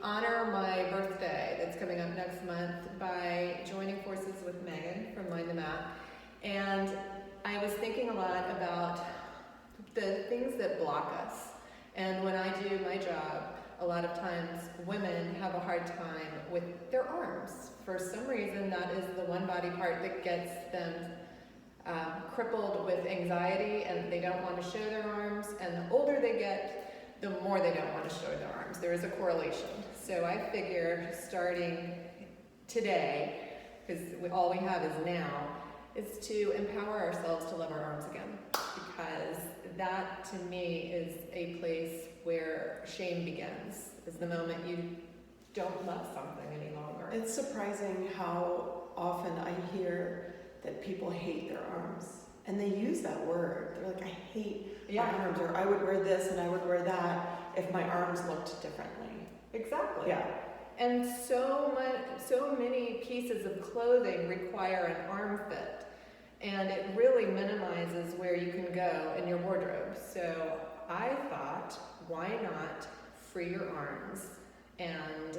honor my birthday that's coming up next month by joining forces with Megan from Mind the Map. And I was thinking a lot about the things that block us. And when I do my job, a lot of times women have a hard time with their arms. For some reason, that is the one body part that gets them crippled with anxiety, and they don't want to show their arms. And the older they get, the more they don't want to show their arms. There is a correlation. So I figure starting today, because all we have is now, is to empower ourselves to love our arms again. Because that, to me, is a place where shame begins, is the moment you don't love something any longer. It's surprising how often I hear that people hate their arms. And they use that word. They're like, I hate my arms, or I would wear this and I would wear that if my arms looked differently. Exactly. Yeah. And so many pieces of clothing require an arm fit. And it really minimizes where you can go in your wardrobe. So I thought, why not free your arms? And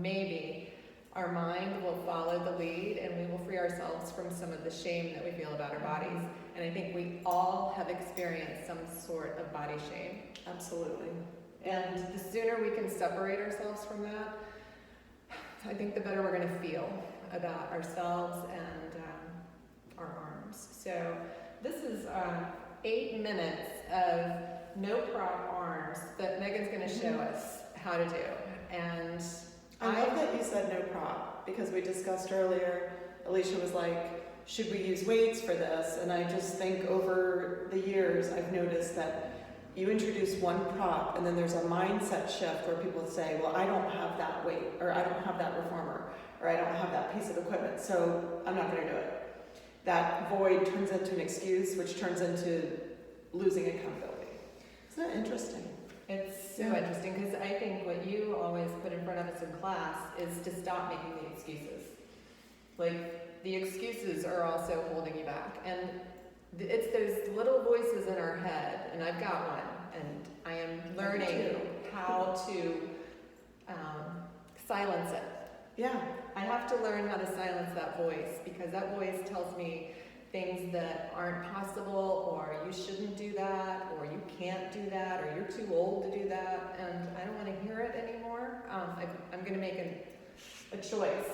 maybe our mind will follow the lead, and we will free ourselves from some of the shame that we feel about our bodies. And I think we all have experienced some sort of body shame. Absolutely. And the sooner we can separate ourselves from that, I think the better we're going to feel about ourselves and our arms. So this is 8 minutes of no prop arms that Megan's going to show us how to do. And I love that you said no prop, because we discussed earlier, Alicia was like, should we use weights for this? And I just think over the years, I've noticed that you introduce one prop and then there's a mindset shift where people say, well, I don't have that weight, or I don't have that reformer, or I don't have that piece of equipment, so I'm not going to do it. That void turns into an excuse, which turns into losing accountability. Isn't that interesting? It's so interesting, because I think what you always put in front of us in class is to stop making the excuses. Like, the excuses are also holding you back. And it's those little voices in our head, and I've got one, and I am learning how to silence it. Yeah. I have to learn how to silence that voice, because that voice tells me things that aren't possible, or you shouldn't do that, or you can't do that, or you're too old to do that, and I don't want to hear it anymore. I'm going to make a choice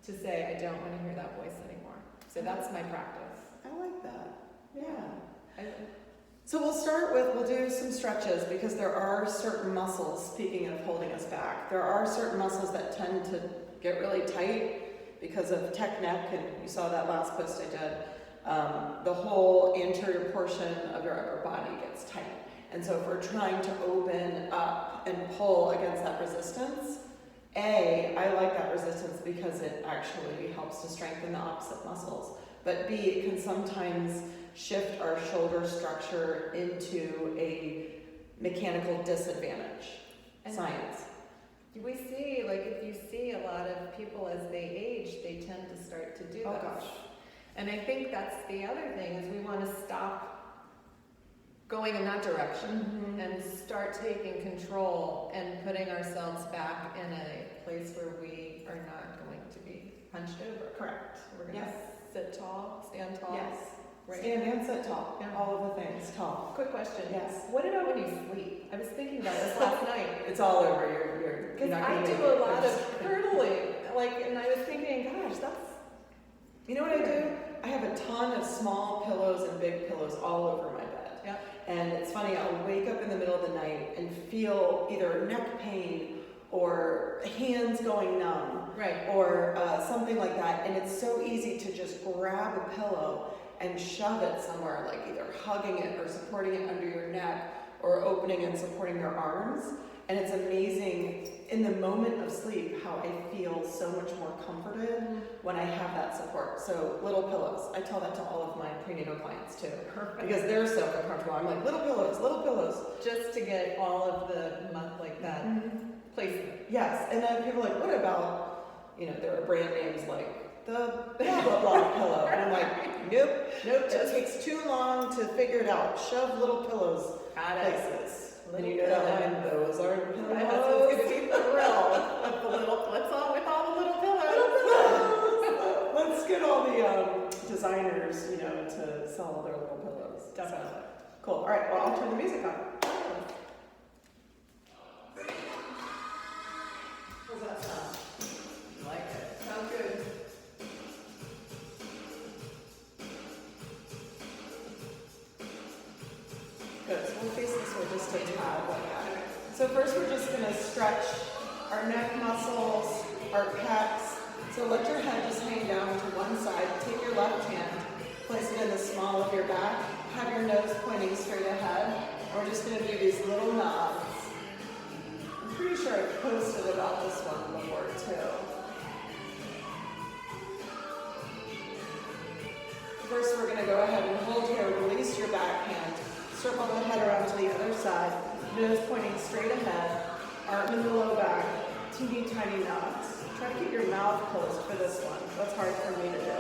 to say I don't want to hear that voice anymore. So that's my practice. I like that. Yeah. So we'll do some stretches, because there are certain muscles, speaking of holding us back, there are certain muscles that tend to get really tight because of tech neck, and you saw that last post I did. The whole anterior portion of your upper body gets tight. And so if we're trying to open up and pull against that resistance, I like that resistance because it actually helps to strengthen the opposite muscles. But B, it can sometimes shift our shoulder structure into a mechanical disadvantage. And science. We see, like, if you see a lot of people as they age, they tend to start to do that. Gosh. And I think that's the other thing, is we want to stop going in that direction and start taking control and putting ourselves back in a place where we are not going to be punched over. Correct. We're going to sit tall, stand tall. Yes. Right. Stand and sit tall. Yeah. All of the things tall. Quick question. Yes. What about when you sleep? I was thinking about this last night. It's all over. Because I do a lot of hurdling. And I was thinking, gosh, that's... You know what I do? I have a ton of small pillows and big pillows all over my bed. Yep. And it's funny, I'll wake up in the middle of the night and feel either neck pain or hands going numb. Right. Or something like that. And it's so easy to just grab a pillow and shove it somewhere, like either hugging it or supporting it under your neck or opening and supporting your arms. And it's amazing in the moment of sleep how I feel so much more comforted when I have that support. So little pillows. I tell that to all of my prenatal clients too. Perfect. Because they're so uncomfortable. I'm like, little pillows, little pillows. Just to get all of the like that placement. Yes. And then people are like, what about, there are brand names like the blah blah blah pillow. And I'm like, nope. It takes too long to figure it out. Shove little pillows places. And you know that one, those aren't pillows. My husband's going to be thrilled. designers, you know, to sell all their little pillows. Definitely. So, cool. All right, well, I'll turn the music on. How's that sound? I like it. Sounds good. Good. So we'll face this way just a tad like that. So first we're just going to stretch our neck muscles, our pecs. So let your head just hang down to one side. Take your left hand, place it in the small of your back. Have your nose pointing straight ahead. And we're just going to do these little nods. I'm pretty sure I've posted about this one before too. First we're going to go ahead and hold here. Release your back hand. Circle the head around to the other side. Nose pointing straight ahead. Arm in the low back. Teeny tiny nods. Try to keep your mouth closed for this one. That's hard for me to do.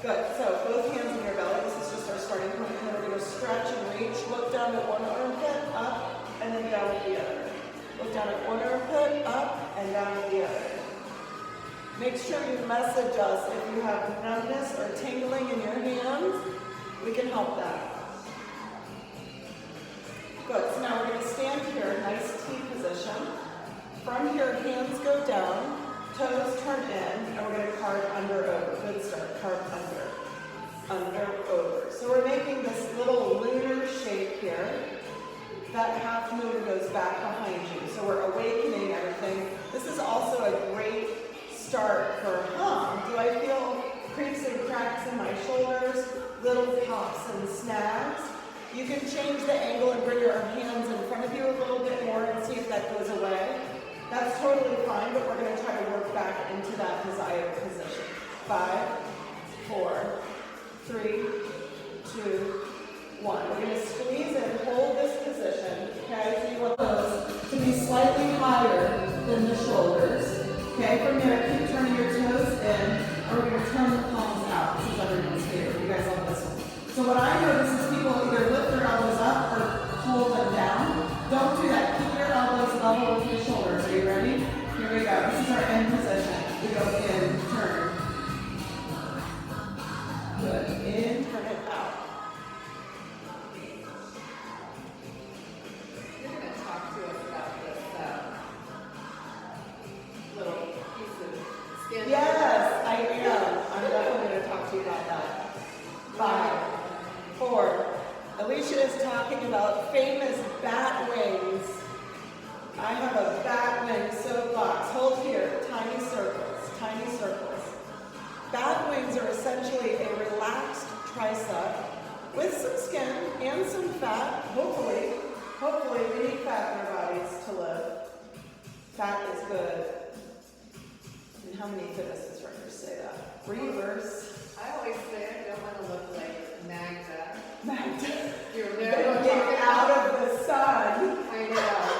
Good. So both hands in your belly. This is just our starting point. And then we're going to stretch and reach. Look down at one armpit, up, and then down at the other. Look down at one armpit, up, and down at the other. Make sure you message us if you have numbness or tingling in your hands. We can help that. Good. So now we're going to stand here, nice T position. From here, hands go down, toes turn in, and we're going to carve under, over. Good start. Carve under, over. So we're making this little lunar shape here. That half moon goes back behind you. So we're awakening everything. This is also a great start for, do I feel creaks and cracks in my shoulders, little pops and snags? You can change the angle and bring your hands in front of you a little bit more and see if that goes away. That's totally fine, but we're going to try to work back into that desired position. 5, 4, 3, 2, 1. We're going to squeeze and hold this position. Okay, so you want those to be slightly higher than the shoulders. Okay, from there, keep turning your toes in, and we're going to turn the palms out. This is everyone's favorite. You guys love this one. So what I notice is people either lift their elbows up or hold them down. Don't do that. Keep your elbows level with your shoulders. Are you ready? Here we go. This is our end position. We go in, turn. Good. In, turn it out. You're going to talk to us about this little piece of skin. Yes, I am. I'm definitely going to talk to you about that. 5, 4. Alicia is talking about famous bat wings. I have a bat wing soapbox. Hold here. Tiny circles. Tiny circles. Bat wings are essentially a relaxed tricep with some skin and some fat. Hopefully, we need fat in our bodies to live. Fat is good. And how many fitness instructors say that? Reverse. I always say I don't want to look like Magda. Magda. You're But never going to get out of the sun. I know.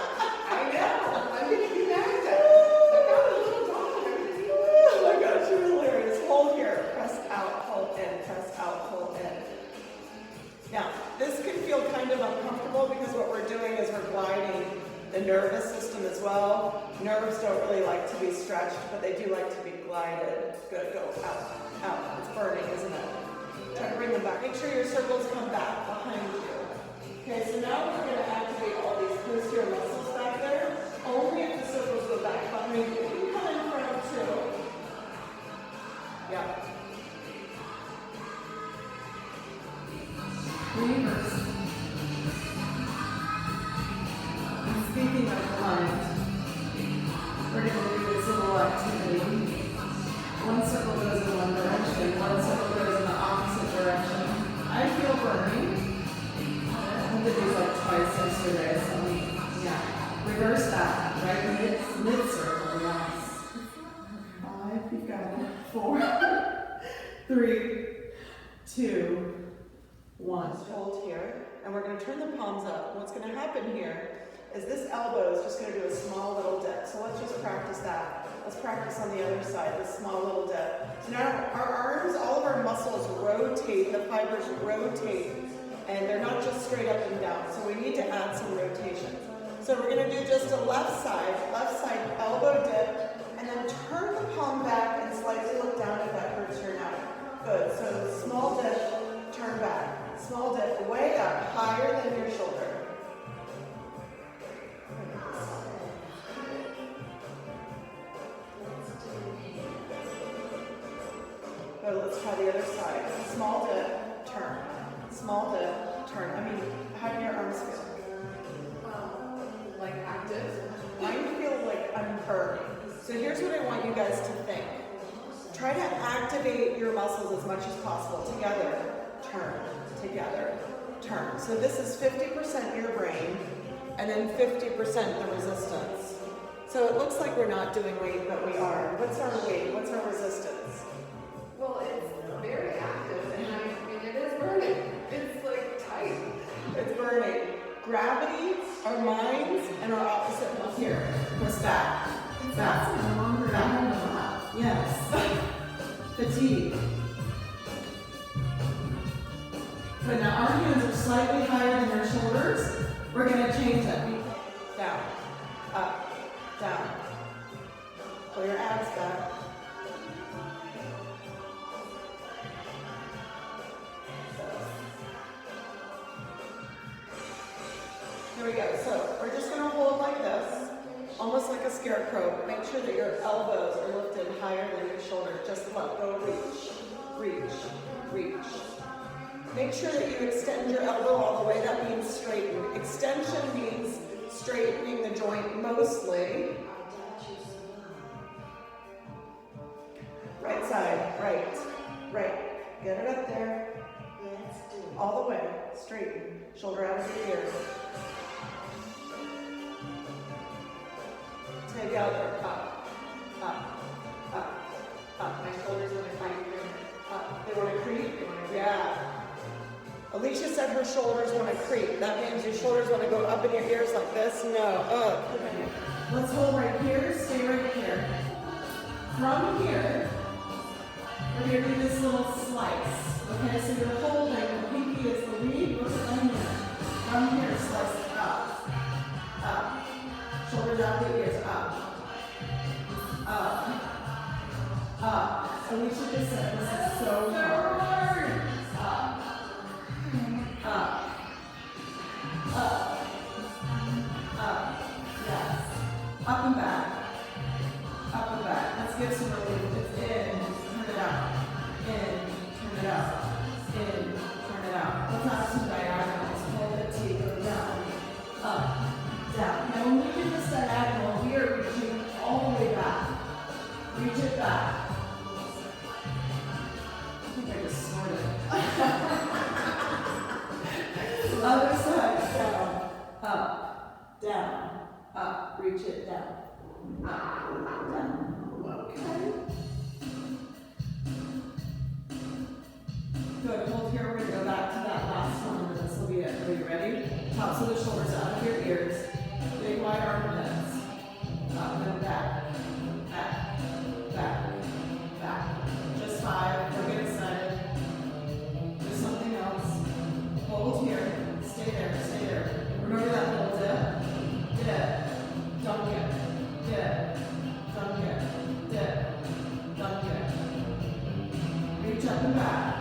I'm going to be Magda. I got a little dog. I'm going to be Oh my gosh, you're hilarious. Hold here. Press out, hold in. Press out, hold in. Now, this can feel kind of uncomfortable because what we're doing is we're gliding the nervous system as well. Nerves don't really like to be stretched, but they do like to be glided. Good, go out, out. It's burning, isn't it? Try to bring them back. Make sure your circles come back behind you. Okay, so now we're going to activate all these posterior muscles back there. Only if the circles go back behind you. You can come in front too. Yeah. Reverse. And speaking of glide, we're going to do this little activity. One circle goes in one direction, one circle goes in the opposite direction. I feel burning. I did these like twice yesterday, so yeah. Reverse that, right? Mid-circle, yes. 5, you got it. 4, 3, 2, 1. Hold here, and we're going to turn the palms up. What's going to happen here is this elbow is just going to do a small little dip. So let's just practice that. Let's practice on the other side, this small little dip. So now our arms, all of our muscles rotate, the fibers rotate, and they're not just straight up and down. So we need to add some rotation. So we're gonna do just a left side elbow dip, and then turn the palm back and slightly look down if that hurts your neck. Good, so small dip, turn back. Small dip, way up, higher than your shoulder. Good, let's try the other side. Small dip, turn. Small dip, turn. I mean, how do your arms feel? Like active. Mine feel like I'm burning. So here's what I want you guys to think. Try to activate your muscles as much as possible. Together, turn, together, turn. So this is 50% your brain, and then 50% the resistance. So it looks like we're not doing weight, but we are. What's our weight? What's our resistance? Well, it's very active, and I mean, it is burning. It's like tight. It's burning. Gravity, our minds, and our opposite up here. Press back. Back. No longer Back. Yes. Fatigue. Good. Now our hands are slightly higher than your shoulders. We're going to change it. Down. Up. Down. Pull your abs back. Here we go. So we're just going to hold like this, almost like a scarecrow. Make sure that your elbows are lifted higher than your shoulder. Just let go. Reach, reach, reach. Make sure that you extend your elbow all the way. That means straighten. Extension means straightening the joint mostly. Right side, right, right. Get it up there. All the way. Straighten. Shoulder out of the ears. Take the other. Up, up, up, up. My shoulders want to creep. Up. They want to creep? Yeah. Alicia said her shoulders want to creep. That means your shoulders want to go up in your ears like this? No. Up. Okay. Let's hold right here. Stay right here. From here, we're going to do this little slice. Okay, so you're holding, the pinky is the lead, look at my hand. From here, slice up, up. Shoulders out the ears, up, up, up. Alicia just said this is so hard. Up, up, up, up, yes. Up and back, up and back. Let's give some relief. It's in, turn it out, in, turn it out, in, turn it out. Let's have some diagonals. Hold it T, go down, up, down. Now when we do this diagonal, we are reaching all the way back. Reach it back. I think I just snorted. Other side, down, up, down, up. Reach it down, up, down. Okay. Good. Hold here. We're going to go back to that last one, and this will be it. Are you ready? Tops of the shoulders out of your ears. Big wide armpits. Up and back. Back. Back. Back. Just 5. Don't get excited. Do something else. Hold here. Stay there. Stay there. Remember that little dip? Dip. Dunk it. Dip. Dunk it. Dip. Dunk it. Reach up and back.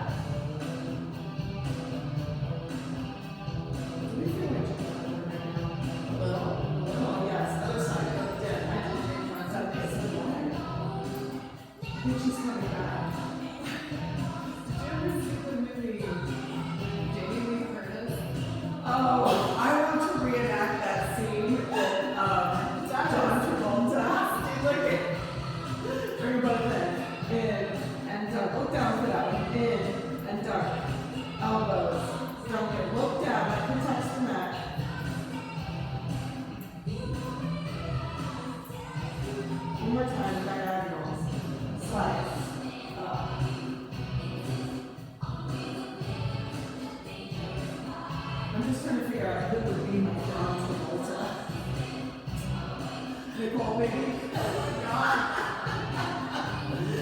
She's coming back. Did you ever see the movie Jamie Lee Curtis? Oh, I want to reenact that scene with John Travolta. Look at bring both in and dark. Look down for that one. In and dark. Elbows. Don't get look down. That protects the neck. One more time, diagonals. Slice. Up. I'm just trying to figure out who would be my John Travolta. Nicole, maybe? Oh my God.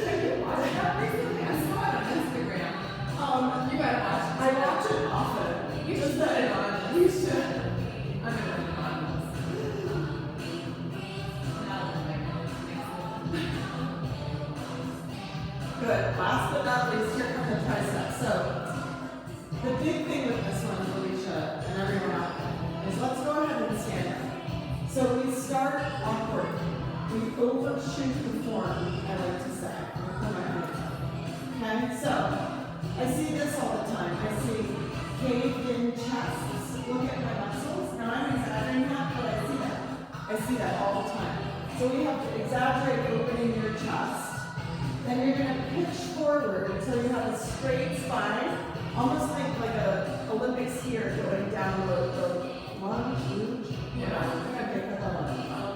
I watched that recently. I saw it on Instagram. You gotta watch it. I watch it often. You should put it on. You should. I'm gonna put it on. Good. Last but not least, here come the triceps. So the big thing with this one, Alicia, and everyone out there, is let's go ahead and stand up. So we start awkward. We overshoot the form, I like to say. Okay, so I see this all the time. I see caved in chests. Look at my muscles. Now I'm exaggerating that, but I see that. I see that all the time. So we have to exaggerate opening your chest. Then you're going to pitch forward until you have a straight spine, almost like a Olympic skier going down the lunge. Yeah.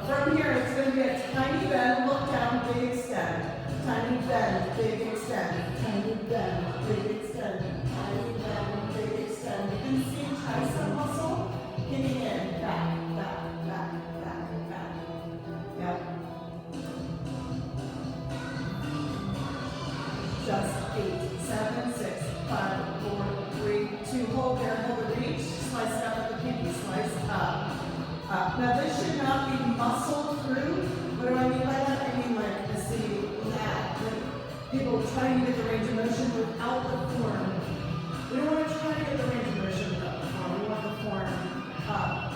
From here, it's going to be a tiny bend, look down, big extend. Tiny bend, big extend. Tiny bend, big extend. Tiny bend, big extend. You can see tricep muscle hitting in, back, back, back, back, back. Yep. Just 8, 7, 6, 5, 4, 3, 2. Hold there, hold the reach. Slice it up with the pinky, slice up. Now this should not be muscle through. What do I mean by that? I mean like I see that. Like people trying to get the range of motion without the form. We don't want to try to get the range of motion without the form. We want the form up,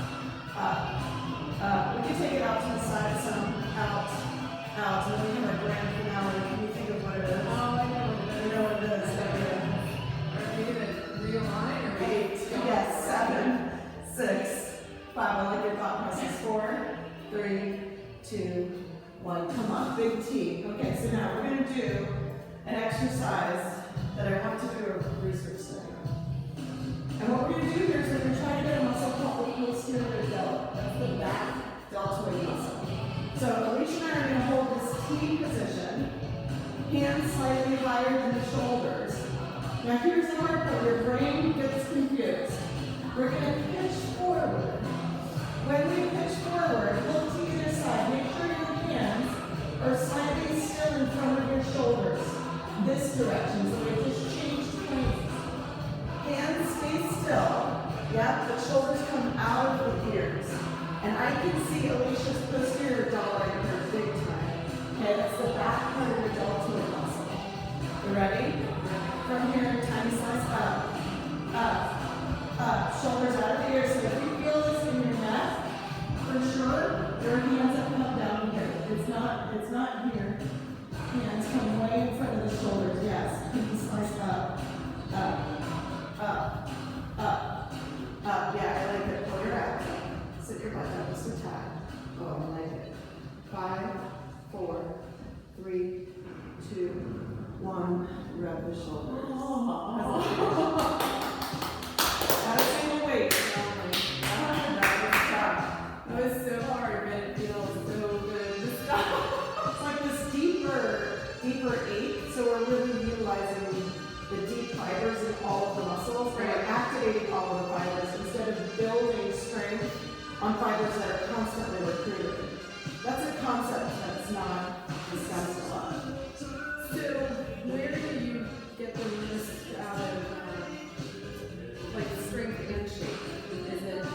up. We can take it out to the side some, out, out. And then we have our grand finale. Can you think of what it is? Oh, I know. You know what it is. Are we going to realign or 8, yes, 7, 6, 5. I like your thought process. 4, 3, 2, 1. Come on, big T. Okay, so now we're going to do an exercise that I want to do a research study on. And what we're going to do here is we're going to try to get a muscle called the posterior delt. That's the back deltoid muscle. So Alicia and I are going to hold this T position, hands slightly higher than the shoulders. Now here's the hard part, your brain gets confused. We're going to pitch forward. When we pitch forward, look to either side. Make sure your hands are slightly still in front of your shoulders. This direction, so we just change planes. Hands stay still. Yep, the shoulders come out of the ears. And I can see Alicia's posterior delt right here big time. Okay, that's the back part of your deltoid muscle. You ready? From here, tiny slice up, up, up. Shoulders out of the ears. So if you feel this in your neck, for sure, your hands have come down here. It's not here. Hands come way in front of the shoulders. Yes. Pinky slice up, up, up, up, up. Yeah, I like it. Pull your abs up. Sit your butt down just a tad. Oh, I like it. 5, 4, 3, 2, 1. Rub the shoulders. Gotta single weight. That was so hard, but it feels so good to stop. It's like this deeper 8, so we're really utilizing the deep fibers in all of the muscles. Right. We're activating all of the fibers instead of building strength on fibers that are constantly recruited. That's a concept that's not discussed a lot. So, where do you get the most out of like strength and shape? Is it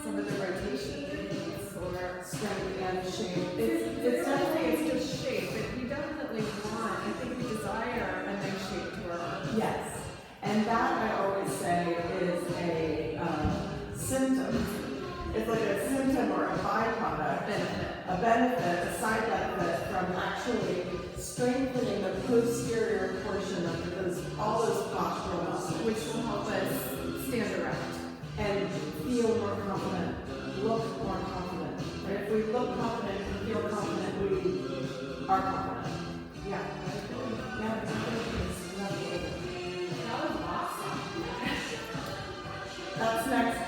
some of the rotation techniques or Strength and shape. it's definitely just shape, but we definitely want, I think we desire a nice shape to our arms. Yes, and that I always say is a symptom. It's like a symptom or a byproduct, a benefit, a side benefit from actually strengthening the posterior portion of all those postural muscles, Which will help us stand erect. and feel more confident, look more confident. Right? If we look confident and feel confident, we are confident. Yeah. Yeah, it's a good piece. That was awesome. That's next.